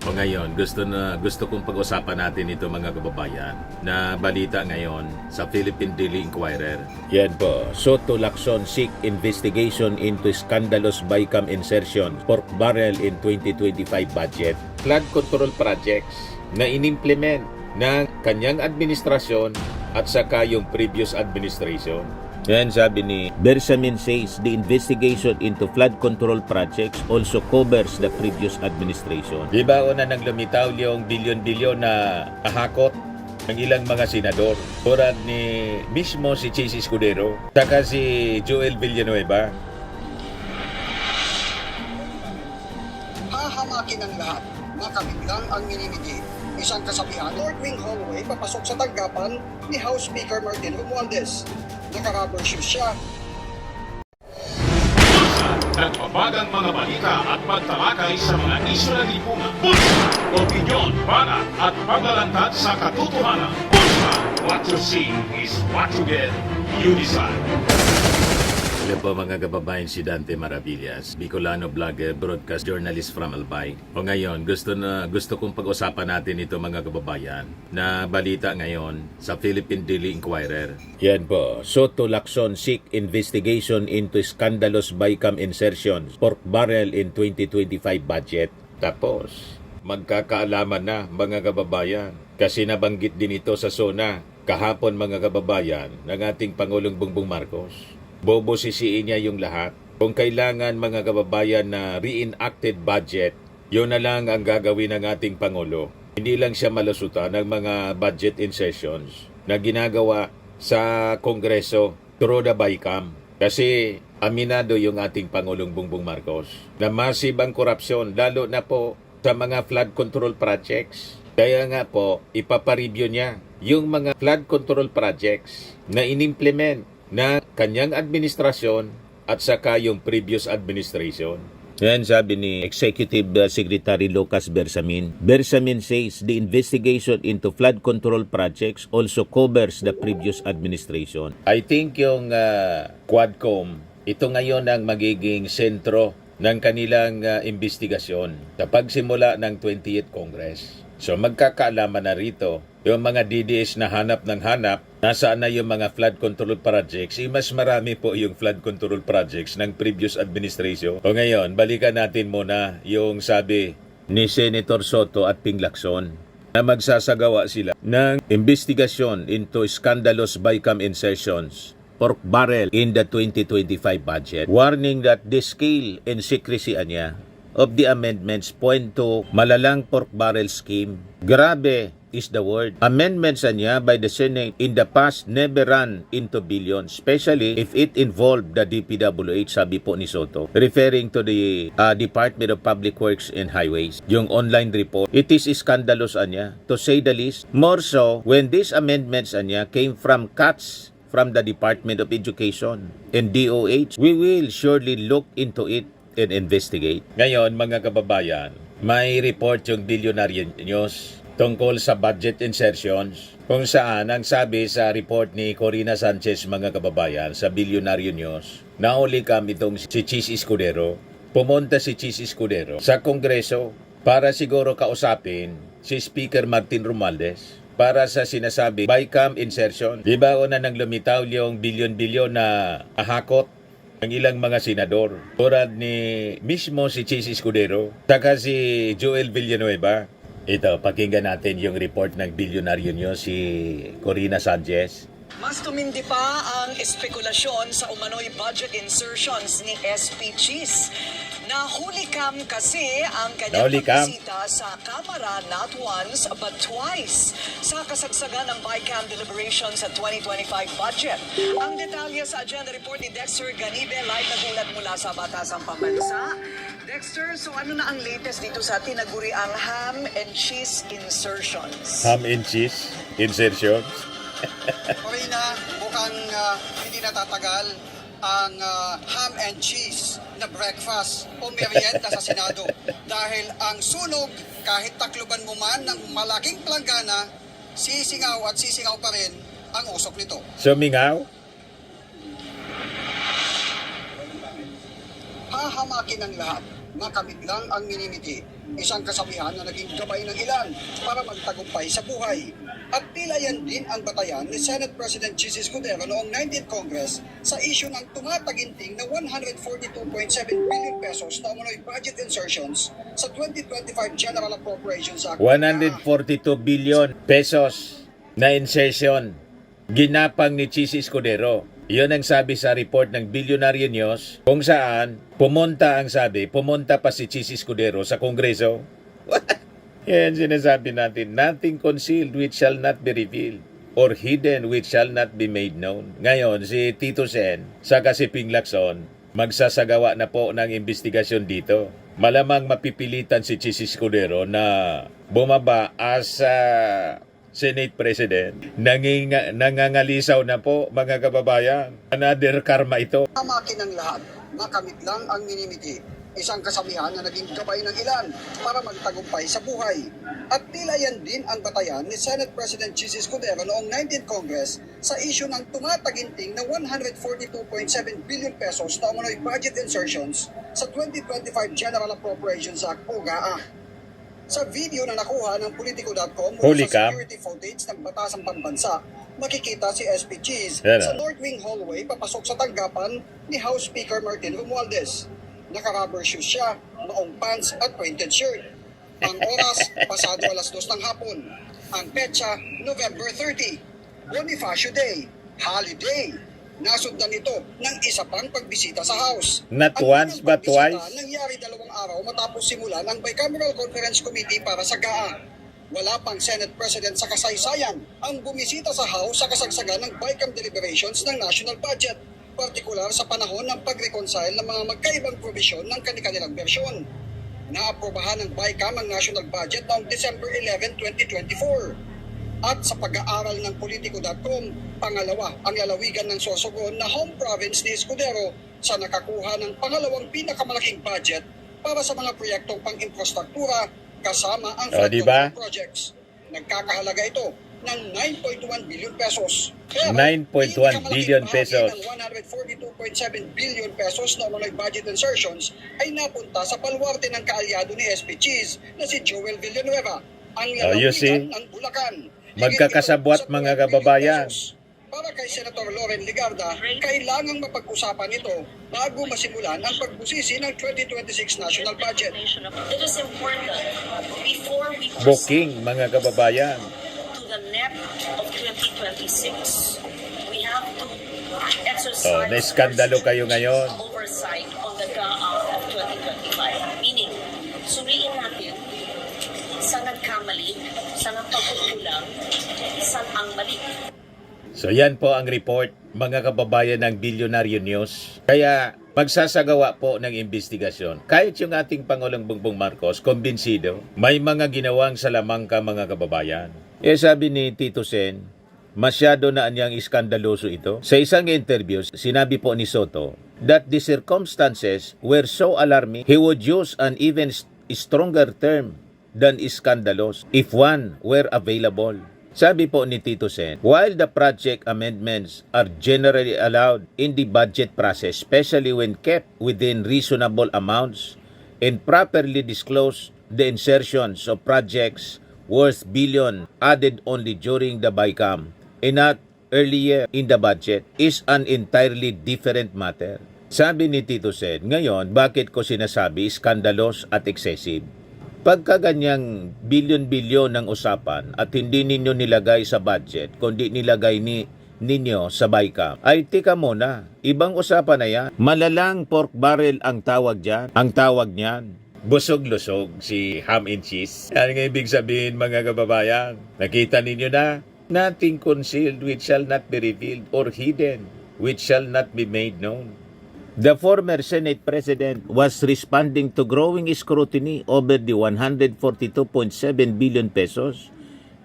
O ngayon, gusto kong pag-usapan natin ito mga kababayan na balita ngayon sa Philippine Daily Inquirer. Yan po, Soto Lacson seek investigation into scandalous BICAM insertion, pork barrel in 2025 budget. Flood control projects na inimplement ng kanyang administrasyon at saka yung previous administration. Yan sabi ni Bersamin says the investigation into flood control projects also covers the previous administration. Di ba una nang lumitaw yung bilyon-bilyon na ahakot ng ilang mga senador? Tulad ni mismo si Chis Escudero, saka si Joel Villanueva. Hahamakin ang lahat, makabiglang ang minimiti. Isang kasabihan, North Wing Hallway papasok sa tanggapan ni House Speaker Martin Romualdez. Naka-rubber shoes siya. Nagbabagang mga balita at pagtalakay sa mga isyu ng lipunan. Pulsa, opinyon, banat at paglalantad sa katotohanan. Pulsa, what you see is what you get. You decide. Alam po mga kababayan, si Dante Maravillas, Bicolano vlogger, broadcast journalist from Albay. O ngayon, gusto kong pag-usapan natin ito mga kababayan na balita ngayon sa Philippine Daily Inquirer. Yan po, Soto Lacson seek investigation into scandalous BICAM insertions, pork barrel in 2025 budget. Tapos, magkakaalaman na mga kababayan kasi nabanggit din ito sa SONA kahapon mga kababayan ng ating Pangulong Bongbong Marcos. Bobo sisiin niya yung lahat. Kung kailangan mga kababayan na reenacted budget, yun na lang ang gagawin ng ating Pangulo. Hindi lang siya malusutan ng mga budget insertions na ginagawa sa Kongreso through the BICAM. Kasi aminado yung ating Pangulong Bongbong Marcos na massive ang korupsyon, lalo na po sa mga flood control projects. Kaya nga po, ipapareview niya yung mga flood control projects na inimplement na kanyang administrasyon at saka yung previous administration. Yan sabi ni Executive Secretary Lucas Bersamin. Bersamin says the investigation into flood control projects also covers the previous administration. I think yung Quadcom, ito ngayon ang magiging sentro ng kanilang investigasyon sa pagsimula ng 20th Congress. So magkakaalaman na rito yung mga DDS na hanap ng hanap, nasaan na yung mga flood control projects, mas marami po yung flood control projects ng previous administration. O ngayon, balikan natin muna yung sabi ni Senator Soto at Ping Lacson na magsasagawa sila ng investigasyon into scandalous BICAM insertions, pork barrel in the 2025 budget, warning that the scale and secrecy of the amendments point to malalang pork barrel scheme. Grabe is the word. Amendments by the Senate in the past never ran into billions, especially if it involved the DPWH, sabi po ni Soto, referring to the Department of Public Works and Highways. Yung online report, it is scandalous to say the least. More so when these amendments came from cuts from the Department of Education and DOH. We will surely look into it and investigate. Ngayon, mga kababayan, may report yung Billionaire News tungkol sa budget insertions kung saan ang sabi sa report ni Corina Sanchez mga kababayan sa Billionaire News, nahuli kami itong si Chis Escudero. Pumunta si Chis Escudero sa Kongreso para siguro kausapin si Speaker Martin Romualdez para sa sinasabi BICAM insertion. Di ba una nang lumitaw yung bilyon-bilyon na ahakot ng ilang mga senador? Tulad ni mismo si Chis Escudero, saka si Joel Villanueva. Ito, pakinggan natin yung report ng Billionaire News, si Corina Sanchez. Mas tumindi pa ang espekulasyon sa umano'y budget insertions ni SP Chis. Nahuli kam kasi ang kanyang pagbisita sa Kamara not once but twice sa kasagsagan ng BICAM deliberations sa 2025 budget. Ang detalye sa agenda report ni Dexter Ganibe, live nagulat mula sa Batasang Pambansa. Dexter, so ano na ang latest dito sa tinaguriang ham and cheese insertions? Ham and cheese insertions? Corina, mukhang hindi natatagal ang ham and cheese na breakfast o merienda sa Senado. Dahil ang sunog, kahit takluban mo man ng malaking planggana, sisingaw at sisingaw pa rin ang usok nito. Sumingaw? Hahamakin ang lahat, makamit lang ang minimiti. Isang kasabihan na naging gabay ng ilan para magtagumpay sa buhay. At tila yan din ang batayan ni Senate President Jesus Escudero noong 19th Congress sa issue ng tumataginting na 142.7 billion pesos na umunoy budget insertions sa 2025 General Appropriations Act. 142 billion pesos na insertion ginapang ni Jesus Escudero. Yun ang sabi sa report ng Billionaire News kung saan pumunta pa si Jesus Escudero sa Kongreso. Yan sinasabi natin, nothing concealed which shall not be revealed or hidden which shall not be made known. Ngayon, si Tito Sen, saka si Ping Lacson, magsasagawa na po ng investigasyon dito. Malamang mapipilitan si Jesus Escudero na bumaba as Senate President. Nangangalisaw na po, mga kababayan. Another karma ito. Amakin ng lahat, makamit lang ang minimiti. Isang kasabihan na naging gabay ng ilan para magtagumpay sa buhay. At tila yan din ang batayan ni Senate President Jesus Escudero noong 19th Congress sa issue ng tumataginting na 142.7 billion pesos na umunoy budget insertions sa 2025 General Appropriations Act o GAA. Sa video na nakuha ng Politico.com mula sa security footage ng Batasang Pambansa, makikita si SP Cheese sa North Wing hallway papasok sa tanggapan ni House Speaker Martin Romualdez. Naka-rubber shoes siya, maong pants at printed shirt. Ang oras, pasado 2:00 ng hapon. Ang petsa, November 30. Bonifacio Day, holiday. Nasundan ito ng isa pang pagbisita sa House. Not Ang once unang but pagbisita twice. nangyari 2 araw matapos simulan ang Bicameral Conference Committee para sa GAA. Wala pang Senate President sa kasaysayan ang bumisita sa House sa kasagsagan ng BICAM deliberations ng national budget, partikular sa panahon ng pag-reconcile ng mga magkaibang probisyon ng kanilang bersyon. Naaprobahan ng BICAM ang national budget noong December 11, 2024. At sa pag-aaral ng Politico.com, pangalawa ang lalawigan ng Sorsogon na home province ni Escudero sa nakakuha ng pangalawang pinakamalaking budget para sa mga proyektong pang-infrastruktura kasama ang flood diba? control projects. Nagkakahalaga ito ng 9.1 billion pesos. 9.1 billion pesos. Ng 142.7 billion pesos na umano'y budget insertions ay napunta sa palwarte ng kaalyado ni SP Cheese na si Joel Villanueva, ang you see? lalawigan ng Bulacan. Magkakasabwat, mga kababayan. Para kay Senator Loren Ligarda, kailangang mapag-usapan ito bago masimulan ang pagbusisi ng 2026 national budget. It is important before we Booking, mga kababayan. to the NEP of 2026, we have to exercise naiskandalo kayo ngayon. oversight on the GAA of 2025. Meaning, suriin natin saan nagkamali, saan ang pagkukulang, saan ang mali. So yan po ang report, mga kababayan ng Billionaire News. Kaya magsasagawa po ng investigasyon. Kahit yung ating Pangulong Bongbong Marcos, kumbinsido, may mga ginawang salamangka, mga kababayan. Sabi ni Tito Sen, masyado na anyang iskandaloso ito. Sa isang interview, sinabi po ni Soto that the circumstances were so alarming, he would use an even stronger term than scandalous if one were available. Sabi po ni Tito Sen, while the project amendments are generally allowed in the budget process, especially when kept within reasonable amounts and properly disclose the insertions of projects worth billion added only during the BICAM and not earlier in the budget is an entirely different matter. Sabi ni Tito Sen, ngayon, bakit ko sinasabi skandalos at excessive? Pagka ganyang bilyon-bilyon ng usapan at hindi ninyo nilagay sa budget, kundi nilagay ninyo sa BICAM, ay tika muna, ibang usapan na yan. Malalang pork barrel ang tawag dyan. Ang tawag niyan, busog-lusog, si ham and cheese. Yan ang ibig sabihin, mga kababayan. Nakita ninyo na, nothing concealed which shall not be revealed or hidden which shall not be made known. The former Senate President was responding to growing scrutiny over the 142.7 billion pesos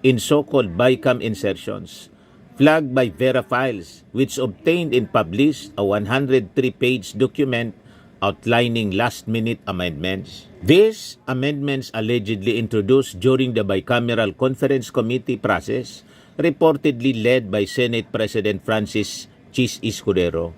in so-called BICAM insertions, flagged by Vera Files, which obtained and published a 103-page document outlining last-minute amendments. These amendments allegedly introduced during the bicameral conference committee process, reportedly led by Senate President Francis Cheese Escudero,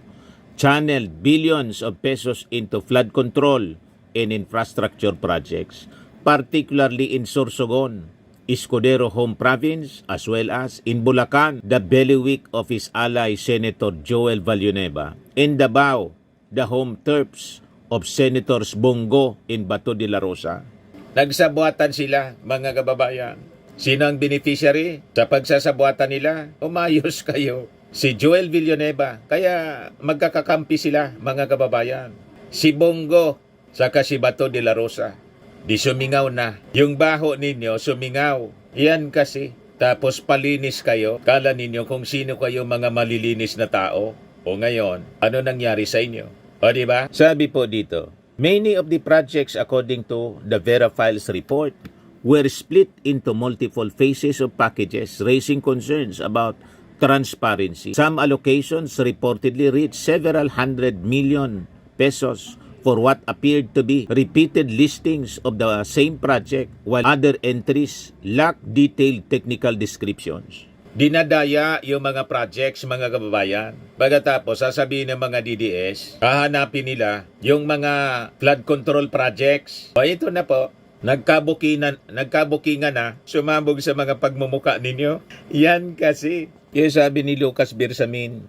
channeled billions of pesos into flood control and infrastructure projects, particularly in Sorsogon, Escudero Home Province, as well as in Bulacan, the bailiwick of his ally Senator Joel Villanueva. In Davao, the home turfs of Senators Bongo in Bato de la Rosa. Nagsabuatan sila, mga kababayan. Sino ang beneficiary sa pagsasabuatan nila? Umayos kayo. Si Joel Villanueva, kaya magkakakampi sila, mga kababayan. Si Bongo, saka si Bato de la Rosa. Di sumingaw na. Yung baho ninyo, sumingaw. Yan kasi. Tapos palinis kayo. Kala ninyo kung sino kayo mga malilinis na tao. O ngayon, ano nangyari sa inyo? O diba? Sabi po dito, many of the projects according to the Vera Files report were split into multiple phases of packages, raising concerns about transparency. Some allocations reportedly reached several hundred million pesos for what appeared to be repeated listings of the same project, while other entries lack detailed technical descriptions. Dinadaya yung mga projects, mga kababayan. Pagkatapos, sasabihin ng mga DDS, hahanapin nila yung mga flood control projects. O ito na po, nagkabukingan na, sumabog sa mga pagmumuka ninyo. Yan kasi. Yung sabi ni Lucas Bersamin,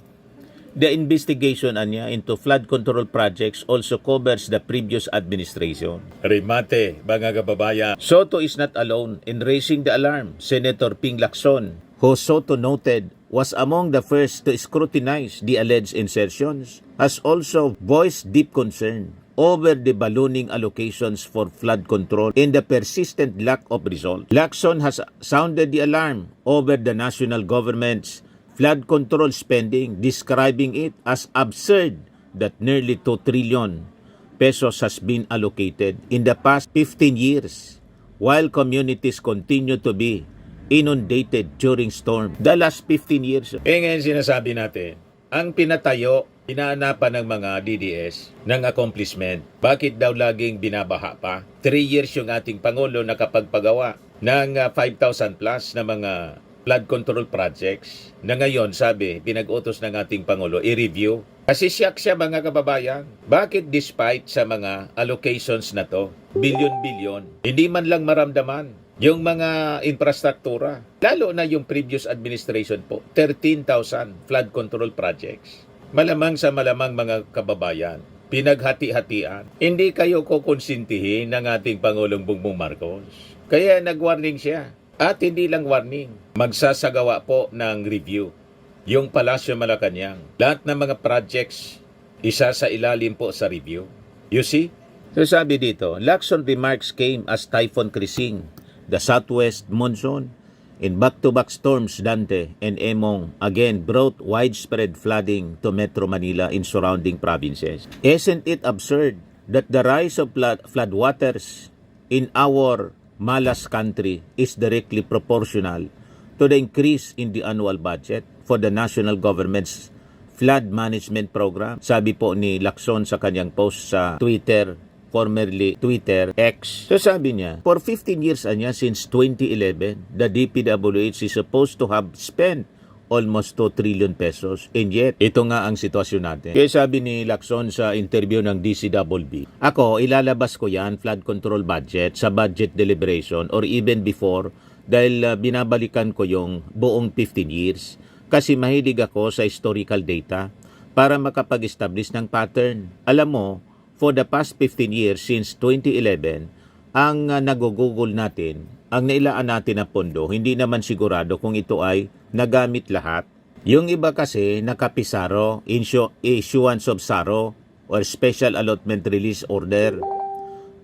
the investigation into flood control projects also covers the previous administration. Remate, mga kababayan. Soto is not alone in raising the alarm. Senator Ping Lacson, who Soto noted was among the first to scrutinize the alleged insertions, has also voiced deep concern over the ballooning allocations for flood control and the persistent lack of result. Lacson has sounded the alarm over the national government's flood control spending, describing it as absurd that nearly 2 trillion pesos has been allocated in the past 15 years while communities continue to be inundated during storm. The last 15 years. Ngayon sinasabi natin, ang pinatayo, inaanapan ng mga DDS ng accomplishment. Bakit daw laging binabaha pa? 3 years yung ating Pangulo nakapagpagawa ng 5,000 plus na mga flood control projects na ngayon, sabi, pinag-utos ng ating Pangulo, i-review. Kasi siya mga kababayan. Bakit despite sa mga allocations na to, bilyon-bilyon, hindi man lang maramdaman yung mga infrastruktura. Lalo na yung previous administration po, 13,000 flood control projects. Malamang sa malamang mga kababayan, pinaghati-hatian. Hindi kayo kukonsintihin ng ating Pangulong Bongbong Marcos. Kaya nag-warning siya. At hindi lang warning, magsasagawa po ng review. Yung Palasyo Malacanang, lahat ng mga projects, isa sa ilalim po sa review. You see? So sabi dito, Lacson remarks came as Typhoon Crising, the southwest monsoon, in back-to-back storms Dante and Emong again brought widespread flooding to Metro Manila in surrounding provinces. Isn't it absurd that the rise of floodwaters in our Malas country is directly proportional to the increase in the annual budget for the national government's flood management program? Sabi po ni Lacson sa kanyang post sa Twitter, formerly Twitter X. So sabi niya, for 15 years since 2011, the DPWH is supposed to have spent almost 2 trillion pesos. And yet, ito nga ang sitwasyon natin. Kaya sabi ni Lacson sa interview ng DCWB, ako, ilalabas ko yan, flood control budget, sa budget deliberation or even before dahil binabalikan ko yung buong 15 years. Kasi mahilig ako sa historical data para makapag-establish ng pattern. Alam mo, for the past 15 years since 2011, ang nagugugol natin, ang nailaan natin na pondo, hindi naman sigurado kung ito ay nagamit lahat. Yung iba kasi nakapisaro, issuance of SARO or Special Allotment Release Order.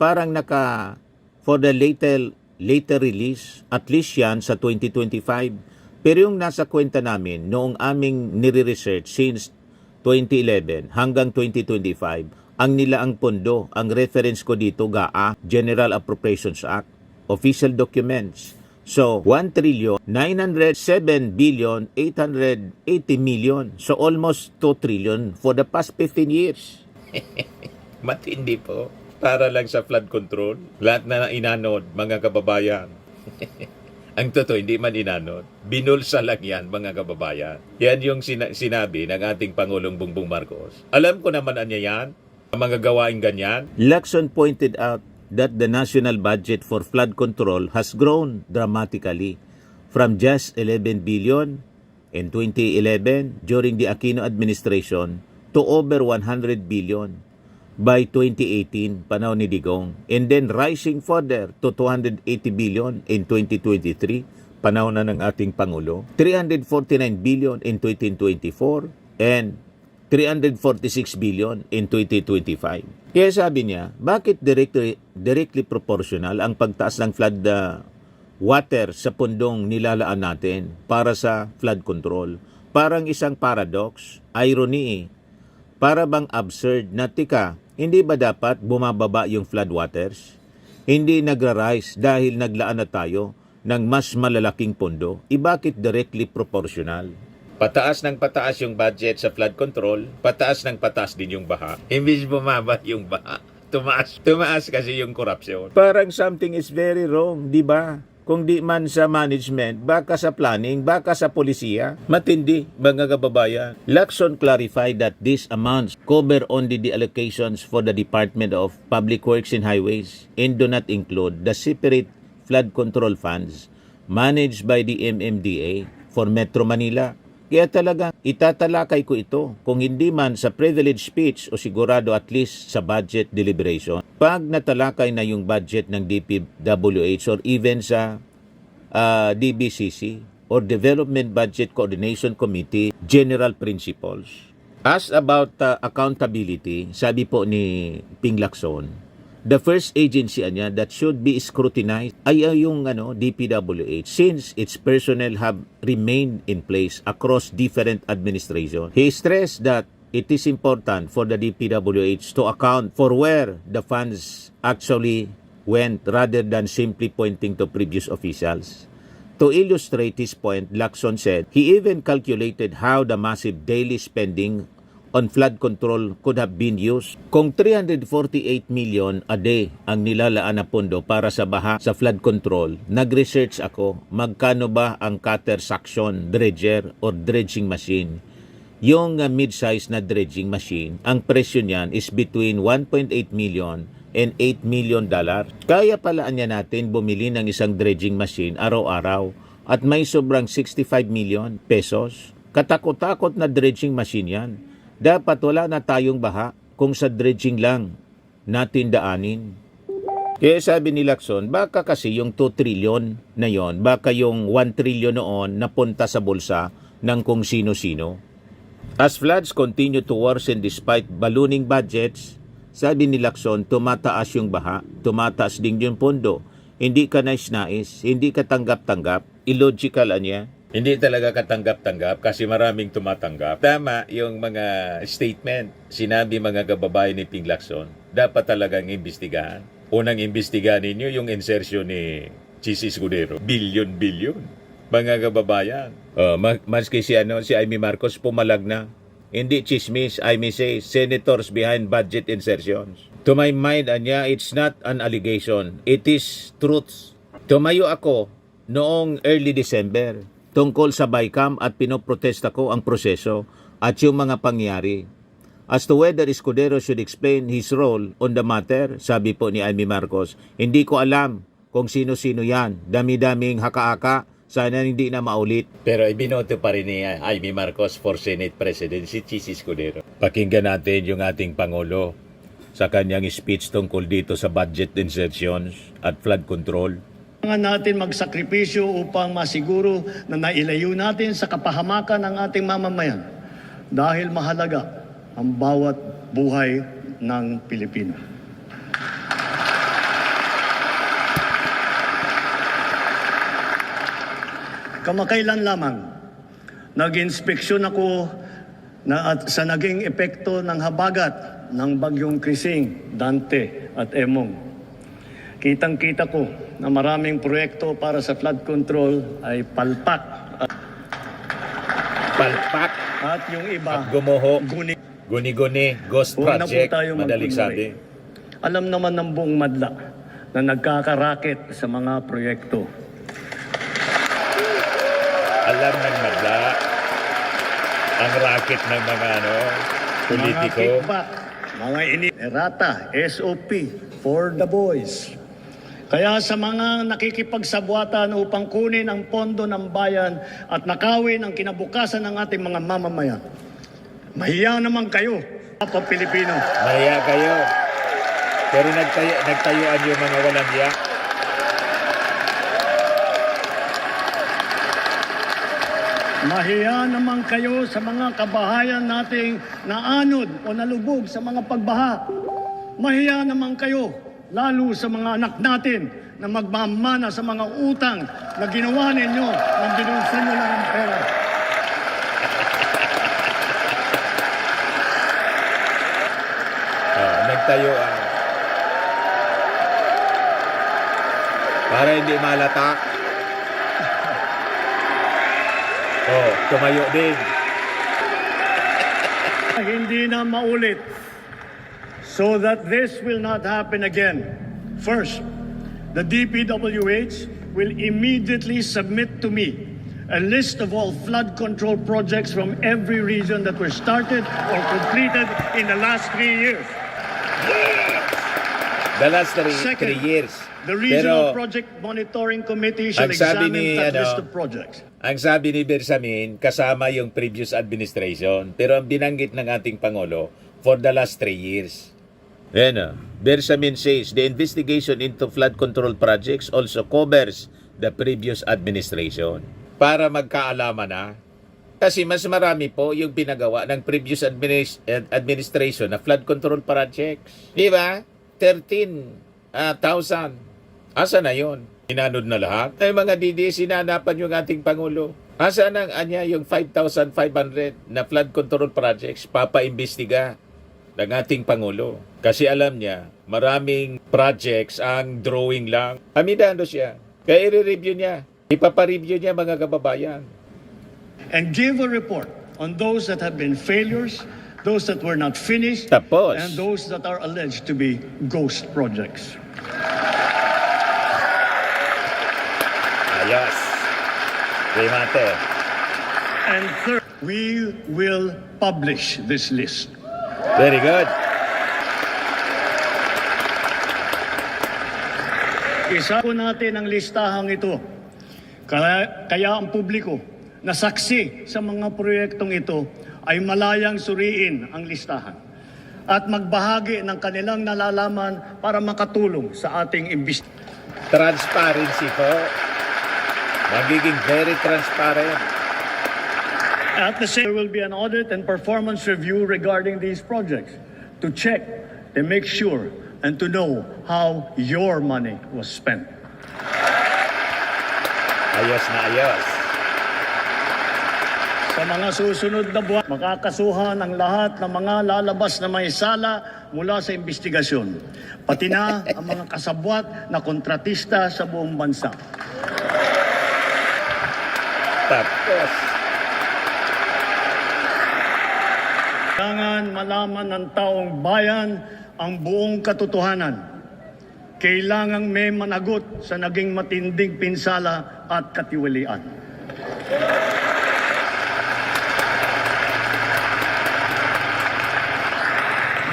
Parang for the later release, at least yan sa 2025. Pero yung nasa kwenta namin, noong aming nire-research since 2011 hanggang 2025, ang nilaang pondo, ang reference ko dito, GAA, General Appropriations Act, official documents. So, 1,907,880,000,000. So, almost 2 trillion for the past 15 years. Matindi po. Para lang sa flood control. Lahat na inanod, mga kababayan. Ang totoo, hindi man inanod. Binulsa lang yan, mga kababayan. Yan yung sinabi ng ating Pangulong Bongbong Marcos. Alam ko naman anya yan. ang mga gawaing ganyan. Lacson pointed out that the national budget for flood control has grown dramatically from just 11 billion in 2011 during the Aquino administration to over 100 billion by 2018, panahon ni Digong, and then rising further to 280 billion in 2023, panahon na ng ating Pangulo, 349 billion in 2024, and 346 billion in 2025. Kaya sabi niya, bakit directly proportional ang pagtaas ng flood water sa pundong nilalaan natin para sa flood control? Parang isang paradox, irony, para bang absurd na tika, hindi ba dapat bumababa yung flood waters? Hindi nagra-rise dahil naglaan na tayo ng mas malalaking pondo? Bakit directly proportional? Pataas ng pataas yung budget sa flood control, pataas ng pataas din yung baha. Imbis bumaba yung baha, tumaas kasi yung corruption. Parang something is very wrong, di ba? Kung di man sa management, baka sa planning, baka sa polisiya. Matindi, mga kababayan. Lacson clarified that these amounts cover only the allocations for the Department of Public Works and Highways and do not include the separate flood control funds managed by the MMDA for Metro Manila. Kaya talaga, itatalakay ko ito kung hindi man sa privilege speech o sigurado at least sa budget deliberation. Pag natalakay na yung budget ng DPWH or even sa DBCC or Development Budget Coordination Committee General Principles. As about accountability, sabi po ni Ping Lacson, the first agency niya that should be scrutinized ay yung DPWH since its personnel have remained in place across different administrations. He stressed that it is important for the DPWH to account for where the funds actually went rather than simply pointing to previous officials. To illustrate his point, Lacson said he even calculated how the massive daily spending on flood control could have been used. Kung 348 million a day ang nilalaan na pondo para sa baha sa flood control, nag-research ako magkano ba ang cutter suction dredger or dredging machine. Yung mid-size na dredging machine, ang presyo niyan is between 1.8 million and $8 million. Kaya palaan niya natin bumili ng isang dredging machine araw-araw at may sobrang 65 million pesos. Katakot-takot na dredging machine yan. Dapat wala na tayong baha kung sa dredging lang natin daanin. Kaya sabi ni Lacson, baka kasi yung 2 trillion na yon, baka yung 1 trillion noon napunta sa bulsa ng kung sino-sino. As floods continue to worsen despite ballooning budgets, sabi ni Lacson, tumataas yung baha, tumataas din yung pondo. Hindi ka nais-nais, hindi ka tanggap-tanggap, illogical niya. Hindi talaga katanggap-tanggap kasi maraming tumatanggap. Tama yung mga statement. Sinabi mga kababayan ni Ping Lacson, dapat talagang imbestigahan. Unang imbestigahan ninyo yung insertion ni Chis Escudero. Bilyon-bilyon. Mga kababayan. Maski si Amy Marcos pumalag na. Hindi chismis, I may say, senators behind budget insertions. To my mind, it's not an allegation. It is truth. Tumayo ako noong early December tungkol sa BICAM at pinoprotesta ko ang proseso at yung mga pangyari. As to whether Escudero should explain his role on the matter, sabi po ni Amy Marcos, hindi ko alam kung sino-sino yan. Dami-daming haka-haka, sana hindi na maulit. Pero ibinoto pa rin ni Amy Marcos for Senate President si Chis Escudero. Pakinggan natin yung ating Pangulo sa kanyang speech tungkol dito sa budget insertions at flood control. Kailangan natin magsakripisyo upang masiguro na nailayo natin sa kapahamakan ng ating mamamayan dahil mahalaga ang bawat buhay ng Pilipino. Kamakailan lamang, nag-inspeksyon ako sa naging epekto ng habagat ng bagyong Krising, Dante at Emong. Kitang-kita ko na maraming proyekto para sa flood control ay palpak. Palpak At yung iba, at gumuho, guni. guni-guni, ghost Huwag na po project, tayo madaling magkunwari. sabi. Alam naman ng buong madla na nagkakaraket sa mga proyekto. Alam ng madla ang racket ng mga politiko. Mga kickback mga errata, SOP, for the boys. Kaya sa mga nakikipagsabwatan upang kunin ang pondo ng bayan at nakawin ang kinabukasan ng ating mga mamamayan, mahiya naman kayo, Papa Pilipino. Mahiya kayo. Pero nagtayuan yung mga walang hiya. Mahiya naman kayo sa mga kabahayan nating naanod o nalubog sa mga pagbaha. Mahiya naman kayo, lalo sa mga anak natin na magmamana sa mga utang na ginawa ninyo nang binulsa nyo lang ang pera. Nagtayuan. Para hindi malata. Tumayo din. Hindi na maulit. So that this will not happen again. First, the DPWH will immediately submit to me a list of all flood control projects from every region that were started or completed in the last 3 years. The last three Second, years. The Regional Pero Project Monitoring Committee shall ang sabi examine ni, that list of projects. ang sabi ni Bersamin, kasama yung previous administration. Pero ang binanggit ng ating Pangulo, for the last 3 years. Bersamin says, the investigation into flood control projects also covers the previous administration. Para magkaalaman na. Kasi mas marami po yung pinagawa ng previous administration na flood control projects. Di ba? 13,000. Asa na yon? Inanod na lahat. Ay mga DDS, sinanapan yung ating Pangulo. Asa nang anya yung 5,500 na flood control projects papaimbestiga ng ating Pangulo. Kasi alam niya, maraming projects ang drawing lang. Aminado siya. Kaya i-review niya. Ipapareview niya mga kababayan. And give a report on those that have been failures, those that were not finished, Tapos, and those that are alleged to be ghost projects. ayos. Remate. And third, we will publish this list. Very good. Isa po natin ang listahang ito. Kaya ang publiko na saksi sa mga proyektong ito ay malayang suriin ang listahan at magbahagi ng kanilang nalalaman para makatulong sa ating imbestigasyon. Transparency po. Magiging very transparent. At the same, there will be an audit and performance review regarding these projects to check and make sure and to know how your money was spent. Ayos na ayos. Sa mga susunod na buwan, makakasuhan ang lahat ng mga lalabas na may sala mula sa investigasyon, pati na ang mga kasabwat na kontratista sa buong bansa. Tapos, Kailangan malaman ng taong bayan ang buong katotohanan. Kailangang may managot sa naging matinding pinsala at katiwalian.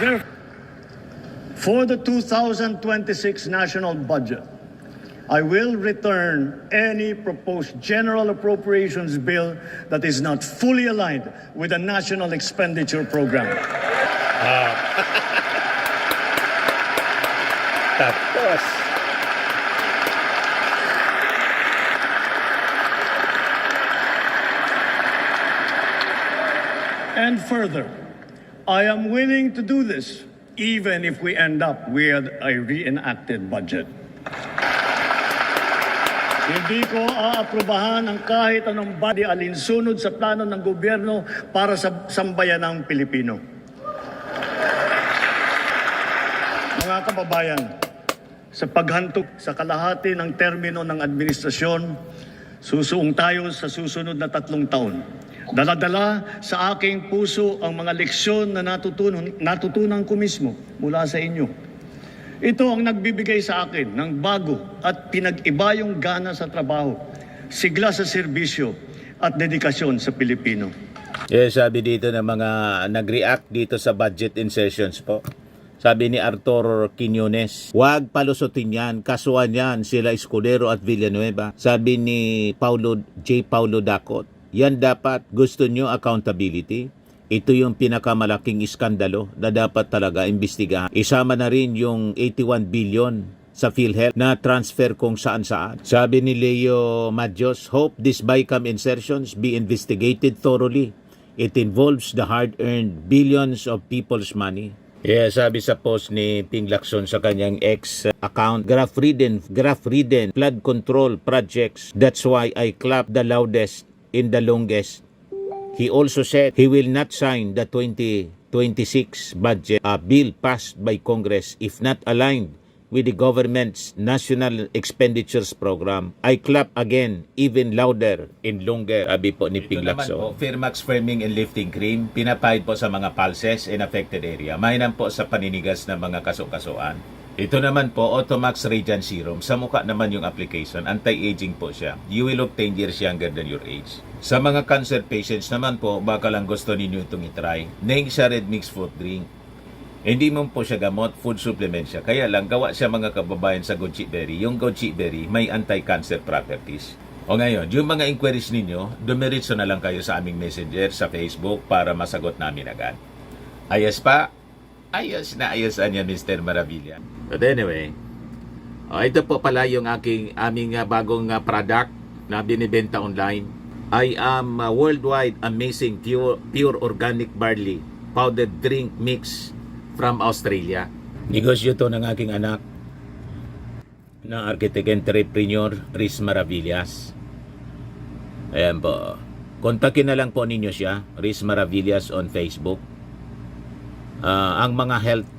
Therefore, for the 2026 national budget, I will return any proposed general appropriations bill that is not fully aligned with the national expenditure program. tapos. And further, I am willing to do this even if we end up with a reenacted budget. Hindi ko aaprubahan ang kahit anong body alinsunod sa plano ng gobyerno para sa sambayanang Pilipino. Mga kababayan, sa paghantok sa kalahati ng termino ng administrasyon, susuong tayo sa susunod na 3 taon. Daladala sa aking puso ang mga leksyon na natutunan ko mismo mula sa inyo. Ito ang nagbibigay sa akin ng bago at pinag-iba yung gana sa trabaho, sigla sa serbisyo at dedikasyon sa Pilipino. Sabi dito ng mga nag-react dito sa budget insertions po. Sabi ni Arthur Quiñones, huwag palusutin yan, kasuhan yan sila Escudero at Villanueva. Sabi ni Paulo Dacot, yan dapat, gusto nyo accountability? Ito yung pinakamalaking iskandalo na dapat talaga imbestigahan. Isama na rin yung 81 billion sa PhilHealth na transfer kung saan-saan. Sabi ni Leo Madios, hope these BICAM insertions be investigated thoroughly. It involves the hard-earned billions of people's money. Sabi sa post ni Ping Lacson sa kanyang ex account, graph ridden flood control projects. That's why I clap the loudest in the longest. He also said he will not sign the 2026 budget bill passed by Congress if not aligned with the government's National Expenditures Program. I clap again, even louder and longer. Sabi po ni Ping Lacson. Firmax Firming and Lifting Cream, pinapahid po sa mga pulses in affected area. Mainam po sa paninigas ng mga kaso-kasuan. Ito naman po, Automax Radiant Serum. Sa mukha naman yung application, anti-aging po siya. You will look 10 years younger than your age. Sa mga cancer patients naman po, baka lang gusto ninyo itong itry. Neng siya red mixed fruit drink. Hindi mo po siya gamot, food supplement siya. Kaya lang, gawa siya mga kababayan sa goji berry. Yung goji berry, may anti-cancer properties. O ngayon, yung mga inquiries ninyo, dumiritso na lang kayo sa aming messenger sa Facebook para masagot namin agad. Ayos pa? Ayos na ayos niya, Mr. Maravilla. But anyway, ito po pala yung aming bagong product na binibenta online. I am worldwide amazing pure organic barley powdered drink mix from Australia. Negosyo to ng aking anak na architect entrepreneur Riz Maravillas. Ayan po. Kontakin na lang po ninyo siya, Riz Maravillas on Facebook. Ang mga health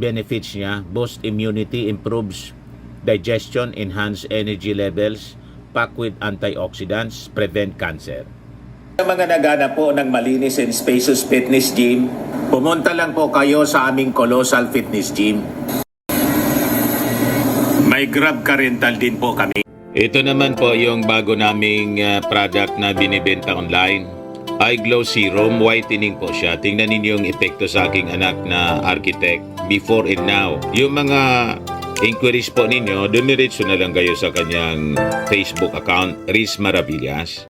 benefits niya, boost immunity, improves digestion, enhance energy levels, packed with antioxidants, prevent cancer. Sa mga nagana po ng malinis and spacious fitness gym, pumunta lang po kayo sa aming Colossal Fitness Gym. May Grab car rental din po kami. Ito naman po yung bago naming product na binibenta online. Eye Glow Serum, whitening po siya. Tingnan ninyo yung epekto sa aking anak na architect before and now. Yung mga inquiries po ninyo, dumiretso na lang kayo sa kanyang Facebook account, Riz Maravillas.